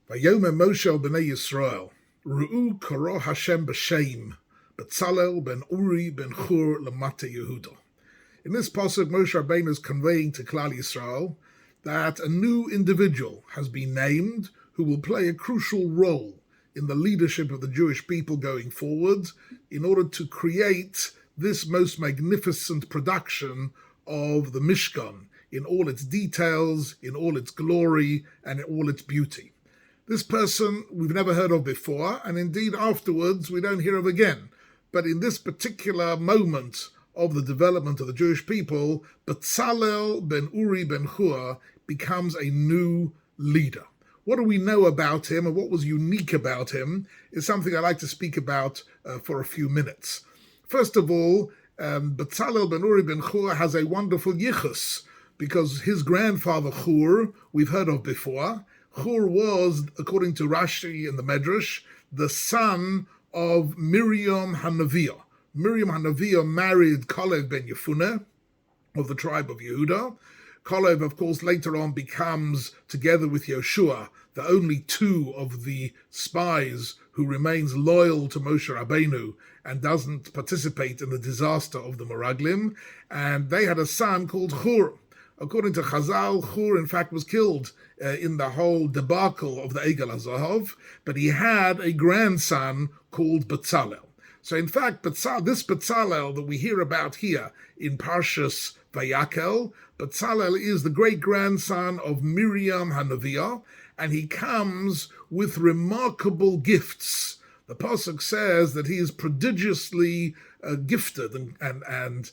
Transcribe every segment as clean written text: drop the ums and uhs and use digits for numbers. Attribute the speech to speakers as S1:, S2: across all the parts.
S1: Vayomer Moshe el b'nei Yisrael, Ru'u karo Hashem b'shem, Betzalel ben Uri ben Hur lemata Yehuda. In this pasuk, Moshe Rabbeinu is conveying to Klal Yisrael that a new individual has been named who will play a crucial role in the leadership of the Jewish people going forward in order to create this most magnificent production of the Mishkan in all its details, in all its glory, and in all its beauty. This person we've never heard of before, and indeed afterwards we don't hear of again. But in this particular moment of the development of the Jewish people, Betzalel ben Uri ben Hur becomes a new leader. What do we know about him and what was unique about him is something I'd like to speak about for a few minutes. First of all, Betzalel ben Uri ben Hur has a wonderful yichus because his grandfather Hur, we've heard of before. Hur was, according to Rashi in the Medrash, the son of Miriam HaNaviah. Miriam HaNaviah married Kalev ben Yefuneh of the tribe of Yehuda. Kalev, of course, later on becomes, together with Yoshua, the only two of the spies who remains loyal to Moshe Rabbeinu and doesn't participate in the disaster of the Meraglim. And they had a son called Hur. According to Chazal, Hur, in fact, was killed in the whole debacle of the Egel HaZahav, but he had a grandson called Betzalel. So, in fact, this Betzalel that we hear about here in Parshat Vayakhel, Betzalel is the great-grandson of Miriam HaNaviah, and he comes with remarkable gifts. The Pasuk says that he is prodigiously gifted and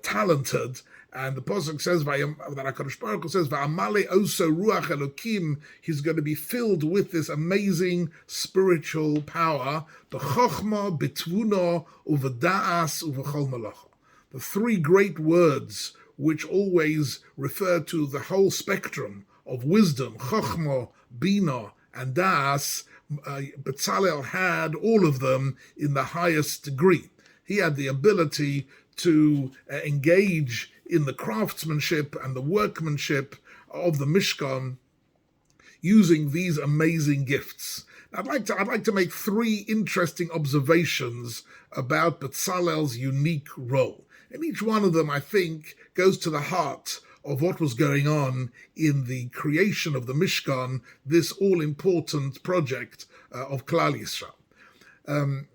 S1: talented. And the Pasuk says that HaKadosh Baruch Hu says, "Va'amale oso ruach Elokim." He's going to be filled with this amazing spiritual power. B'chochma, b'tvuna, u'v'da'as, u'v'chol malacha. The three great words which always refer to the whole spectrum of wisdom, chochma, bina, and da'as. Betzalel had all of them in the highest degree. He had the ability to engage in the craftsmanship and the workmanship of the Mishkan using these amazing gifts. I'd like to make three interesting observations about Betzalel's unique role. And each one of them, I think, goes to the heart of what was going on in the creation of the Mishkan, this all-important project of Klal Yisrael.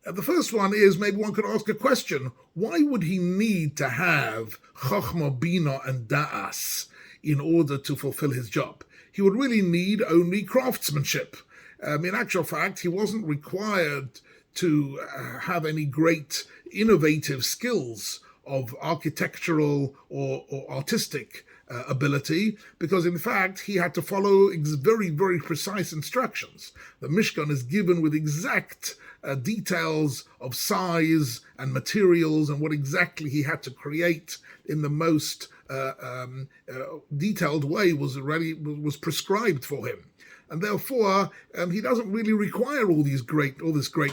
S1: The first one is, maybe one could ask a question, why would he need to have Chochmah, Bina, and Da'as in order to fulfill his job? He would really need only craftsmanship. In actual fact, he wasn't required to have any great innovative skills of architectural or artistic ability, because in fact he had to follow very, very precise instructions. The Mishkan is given with exact details of size and materials and what exactly he had to create in the most detailed way was prescribed for him. And therefore, he doesn't really require all this great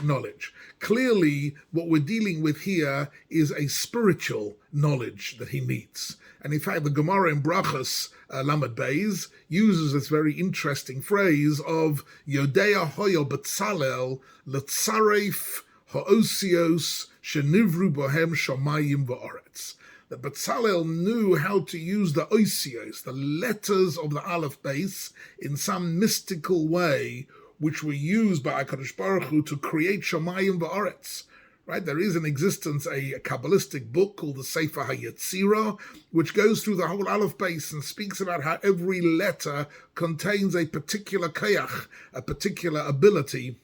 S1: knowledge. Clearly, what we're dealing with here is a spiritual knowledge that he needs. And in fact, the Gemara in Brachas, Lamed Beis, uses this very interesting phrase of Yodea Hoyo Betzalel Letzaref Ha'osios Shenivru Bohem Shomayim Va'aretz. That Betzalel knew how to use the oisios, the letters of the Aleph base, in some mystical way, which were used by HaKadosh Baruch Hu to create Shomayim Va'aretz. Right? There is in existence a Kabbalistic book called the Sefer HaYetzirah, which goes through the whole Aleph base and speaks about how every letter contains a particular kayach, a particular ability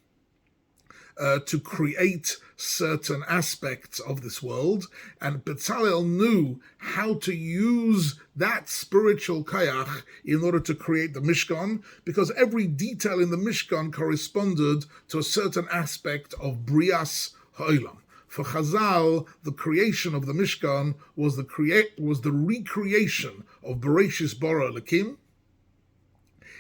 S1: to create certain aspects of this world, and Betzalel knew how to use that spiritual kayach in order to create the Mishkan, because every detail in the Mishkan corresponded to a certain aspect of Brias Ha'olam. For Chazal, the creation of the Mishkan was the recreation of Bereshis Bara Elokim,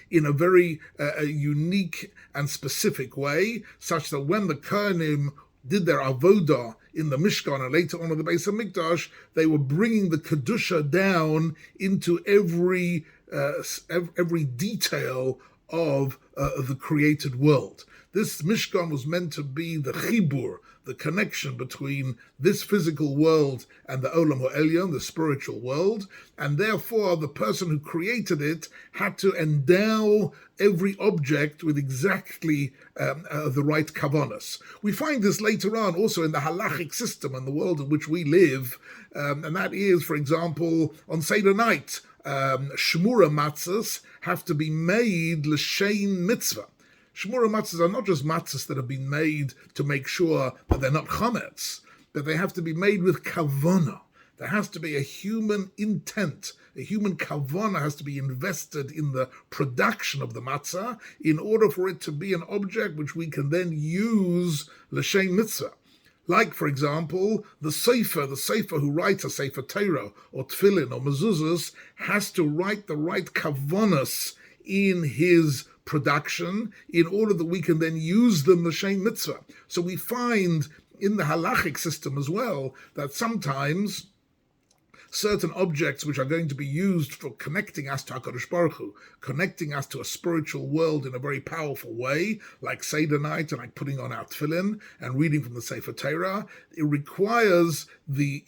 S1: in a very unique and specific way, such that when the Kohanim did their avodah in the Mishkan and later on in the Beis HaMikdash, they were bringing the Kedusha down into every every detail of the created world. This Mishkan was meant to be the chibur, the connection between this physical world and the Olam Ha'elyon, the spiritual world, and therefore the person who created it had to endow every object with exactly the right kavanas. We find this later on also in the halachic system and the world in which we live, and that is, for example, on Seder night, shmura matzahs have to be made l'shein mitzvah. Shmura matzahs are not just matzahs that have been made to make sure that they're not chametz, but they have to be made with kavanah. There has to be a human intent. A human kavanah has to be invested in the production of the matzah in order for it to be an object which we can then use l'shein mitzvah. Like, for example, the sefer who writes a sefer Torah or tefillin or mezuzahs has to write the right kavanas in his production in order that we can then use them l'shein mitzvah. So we find in the halachic system as well that sometimes certain objects which are going to be used for connecting us to HaKadosh Baruch Hu, connecting us to a spiritual world in a very powerful way, like Seder night and like putting on our tefillin and reading from the Sefer Torah, it requires the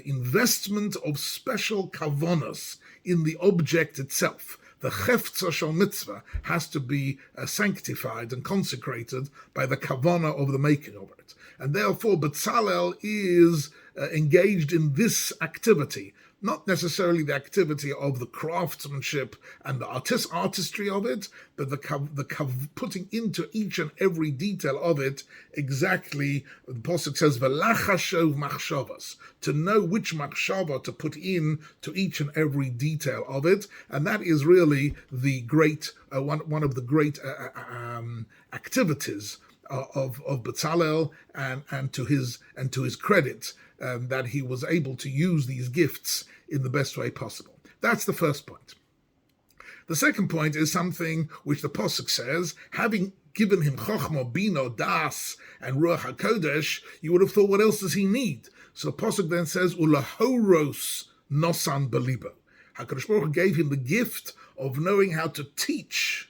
S1: investment of special kavanas in the object itself. The chefza shel mitzvah has to be sanctified and consecrated by the kavanah of the making of it. And therefore, Betzalel is engaged in this activity, not necessarily the activity of the craftsmanship and the artistry of it, but the putting into each and every detail of it exactly, the Pasuk says, Velachashov machshavas, to know which machshava to put in to each and every detail of it, and that is really the great, one of the great activities of Betzalel, and to his credit, that he was able to use these gifts in the best way possible. That's the first point. The second point is something which the Pasuk says, having given him Chochmah, Bina, Das, and Ruach HaKodesh, you would have thought, what else does he need? So the Pasuk then says, Ulahoros Nosan Belibo. HaKadosh Baruch Hu gave him the gift of knowing how to teach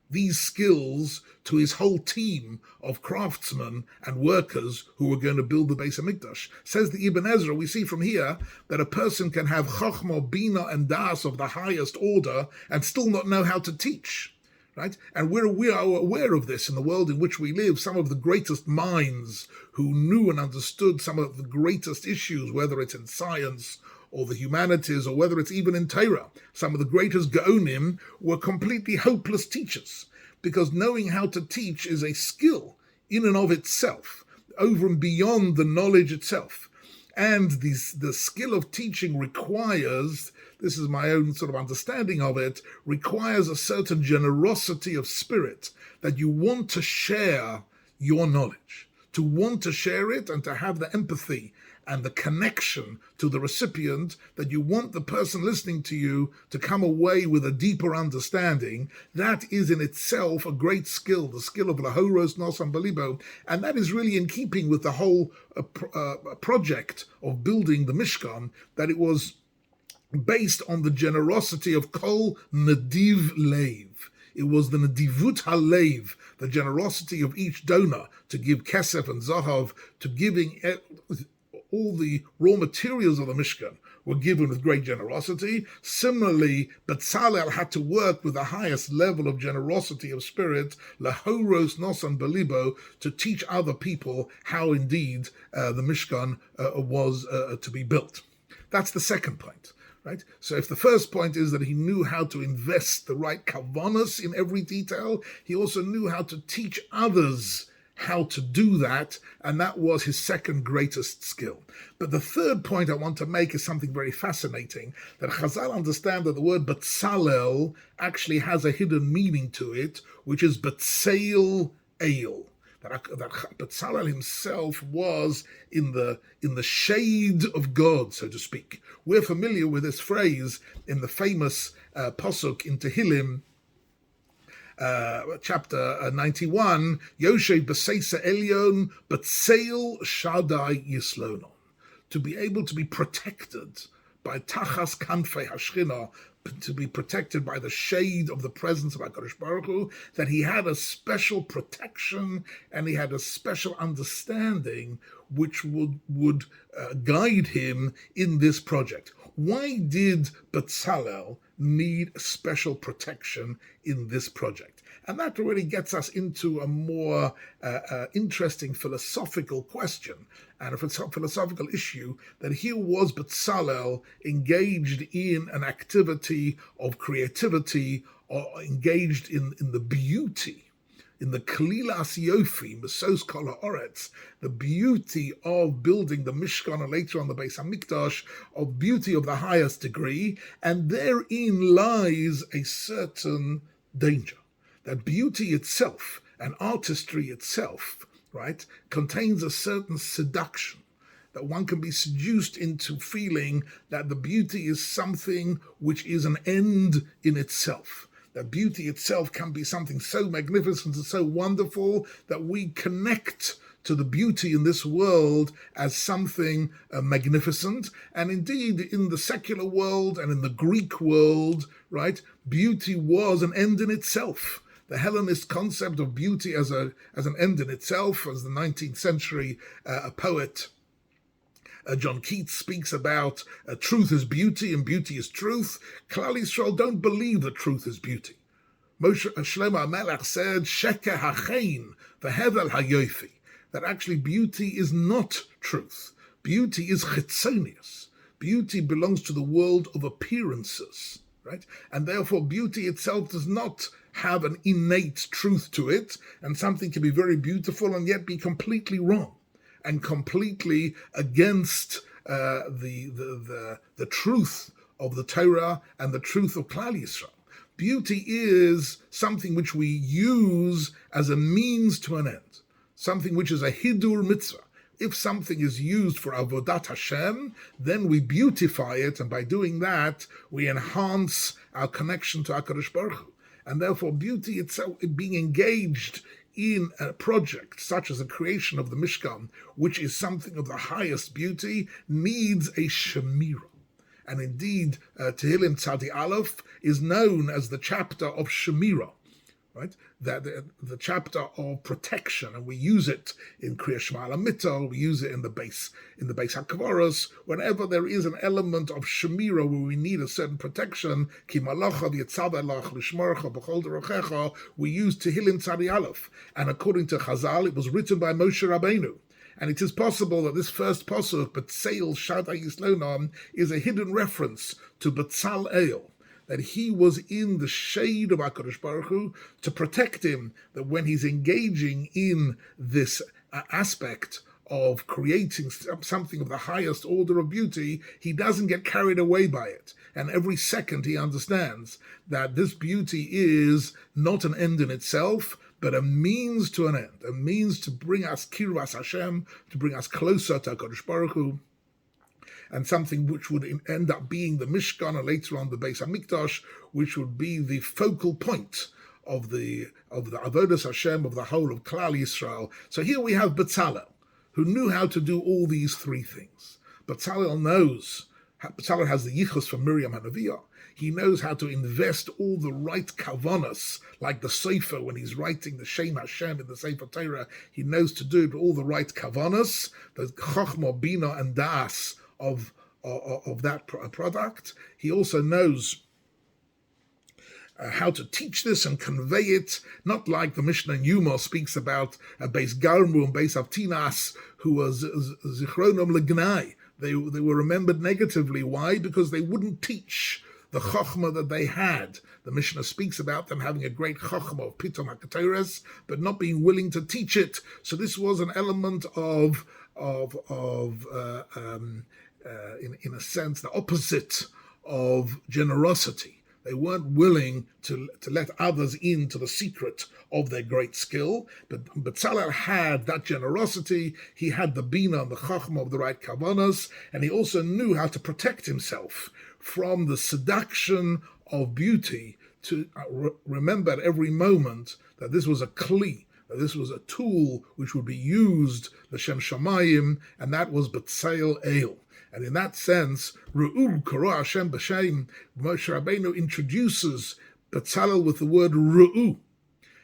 S1: these skills to his whole team of craftsmen and workers who were going to build the Beis HaMikdash. Says the Ibn Ezra, we see from here that a person can have Chochmah, Bina, and Das of the highest order and still not know how to teach, right? And we are aware of this in the world in which we live. Some of the greatest minds who knew and understood some of the greatest issues, whether it's in science or the humanities, or whether it's even in Torah, some of the greatest Gaonim were completely hopeless teachers, because knowing how to teach is a skill in and of itself, over and beyond the knowledge itself. And the skill of teaching requires, this is my own sort of understanding of it, requires a certain generosity of spirit, that you want to share your knowledge, to want to share it and to have the empathy and the connection to the recipient, that you want the person listening to you to come away with a deeper understanding. That is in itself a great skill, the skill of Lahoros Nosan Belibo, and that is really in keeping with the whole project of building the Mishkan, that it was based on the generosity of Kol Nadiv Leiv. It was the Nadivut HaLeiv, the generosity of each donor to give Kesef and Zahav, to giving all the raw materials of the Mishkan were given with great generosity. Similarly, Betzalel had to work with the highest level of generosity of spirit, Lahoros Nosan Belibo, to teach other people how indeed the Mishkan was to be built. That's the second point. Right? So if the first point is that he knew how to invest the right kavanas in every detail, he also knew how to teach others how to do that, and that was his second greatest skill. But the third point I want to make is something very fascinating, that Chazal understand that the word Betzalel actually has a hidden meaning to it, which is Betzail Ale. That Betzalel himself was in the shade of God, so to speak. We're familiar with this phrase in the famous Pasuk in Tehillim, chapter 91, Yoshev B'Seisa Elyon, Betzail Shaddai Yislonon. To be able to be protected by Tachas Kanfei Hashchina, to be protected by the shade of the presence of HaKadosh Baruch Hu, that he had a special protection and he had a special understanding which would guide him in this project. Why did Betzalel need special protection in this project? And that really gets us into a more interesting philosophical question and a philosophical issue, that here was Betzalel engaged in an activity of creativity, or engaged in the beauty, in the Kalilas Yofi, Mesos Kol Haaretz, the beauty of building the Mishkan and later on the Beis Hamikdash, of beauty of the highest degree, and therein lies a certain danger. That beauty itself and artistry itself, right, contains a certain seduction, that one can be seduced into feeling that the beauty is something which is an end in itself. That beauty itself can be something so magnificent and so wonderful that we connect to the beauty in this world as something magnificent. And indeed, in the secular world and in the Greek world, right, beauty was an end in itself. The Hellenist concept of beauty as an end in itself, as the 19th century poet John Keats speaks about, truth is beauty and beauty is truth. Klal Yisrael don't believe that truth is beauty. Moshe Shlomo HaMelech said, Sheker hachein v'hevel hayofi, that actually beauty is not truth. Beauty is chitzonius. Beauty belongs to the world of appearances, right? And therefore beauty itself does not have an innate truth to it, and something can be very beautiful and yet be completely wrong and completely against the truth of the Torah and the truth of Klal Yisrael. Beauty is something which we use as a means to an end, something which is a hidur mitzvah. If something is used for avodat Hashem, then we beautify it, and by doing that, we enhance our connection to HaKadosh Baruch Hu. And therefore, beauty itself, being engaged in a project such as the creation of the Mishkan, which is something of the highest beauty, needs a shemira. And indeed, Tehillim Tzadi Aleph is known as the chapter of shemira, right? That the chapter of protection, and we use it in Kriya Shema Mittel, we use it in the base HaKavaros, whenever there is an element of shemira where we need a certain protection, Ki malacha v'yitzadalach l'shmorcha b'chol derochecha, we use Tehillim Tzadi Aleph. And according to Chazal, it was written by Moshe Rabbeinu. And it is possible that this first pasuk, Betzael Shada Yislonon, is a hidden reference to Betzalel, that he was in the shade of HaKadosh Baruch Hu to protect him, that when he's engaging in this aspect of creating something of the highest order of beauty, he doesn't get carried away by it. And every second he understands that this beauty is not an end in itself, but a means to an end, a means to bring us Kirvas Hashem, to bring us closer to HaKadosh Baruch Hu, and something which would end up being the Mishkan, and later on the Beis Hamikdash, which would be the focal point of the Avodas Hashem, of the whole of Klal Yisrael. So here we have Betzalel, who knew how to do all these three things. Betzalel has the yichus from Miriam HaNaviah. He knows how to invest all the right kavanas, like the Sefer, when he's writing the Shem Hashem in the Sefer Torah, he knows to do it with all the right kavanas, the Chochmah, Bina, and Das of that product. He also knows how to teach this and convey it, not like the Mishnah in Yuma speaks about Beis Garmu and Beis Avtinas, who was Zichronom Legnai. They were remembered negatively. Why? Because they wouldn't teach the chokhmah that they had. The Mishnah speaks about them having a great chokhmah of Pitom HaKatores, but not being willing to teach it. So this was an element of in a sense, the opposite of generosity. They weren't willing to let others into the secret of their great skill. But Betzalel had that generosity. He had the bina and the chachma of the right kavanas, and he also knew how to protect himself from the seduction of beauty, to remember at every moment that this was a kli, that this was a tool which would be used, l'shem shamayim, and that was Betzalel. And in that sense, Ru'u Karo Hashem B'Shem, Moshe Rabbeinu introduces Betzalel with the word Ru'u.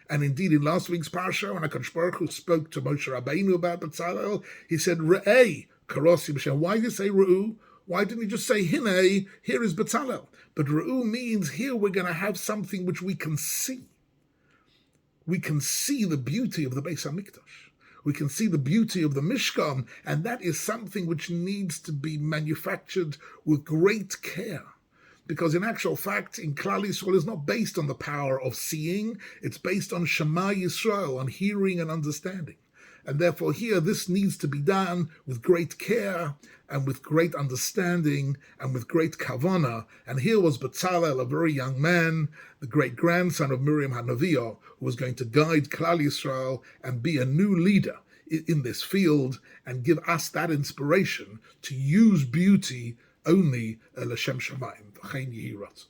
S1: And indeed, in last week's Parsha, when HaKadosh Baruch Hu spoke to Moshe Rabbeinu about Betzalel, he said, Re'ei Karosi B'Shem. Why did he say Ru'u? Why didn't he just say, Hine, here is Betzalel? But Ru'u means here we're going to have something which we can see. We can see the beauty of the Beis HaMikdash. We can see the beauty of the Mishkan, and that is something which needs to be manufactured with great care. Because in actual fact, in Klal Yisrael, is not based on the power of seeing, it's based on Shema Yisrael, on hearing and understanding. And therefore here, this needs to be done with great care and with great understanding and with great kavanah. And here was Betzalel, a very young man, the great-grandson of Miriam HaNaviah, who was going to guide Klal Yisrael and be a new leader in this field and give us that inspiration to use beauty only l'shem shamayim. V'chein yehi ratzon.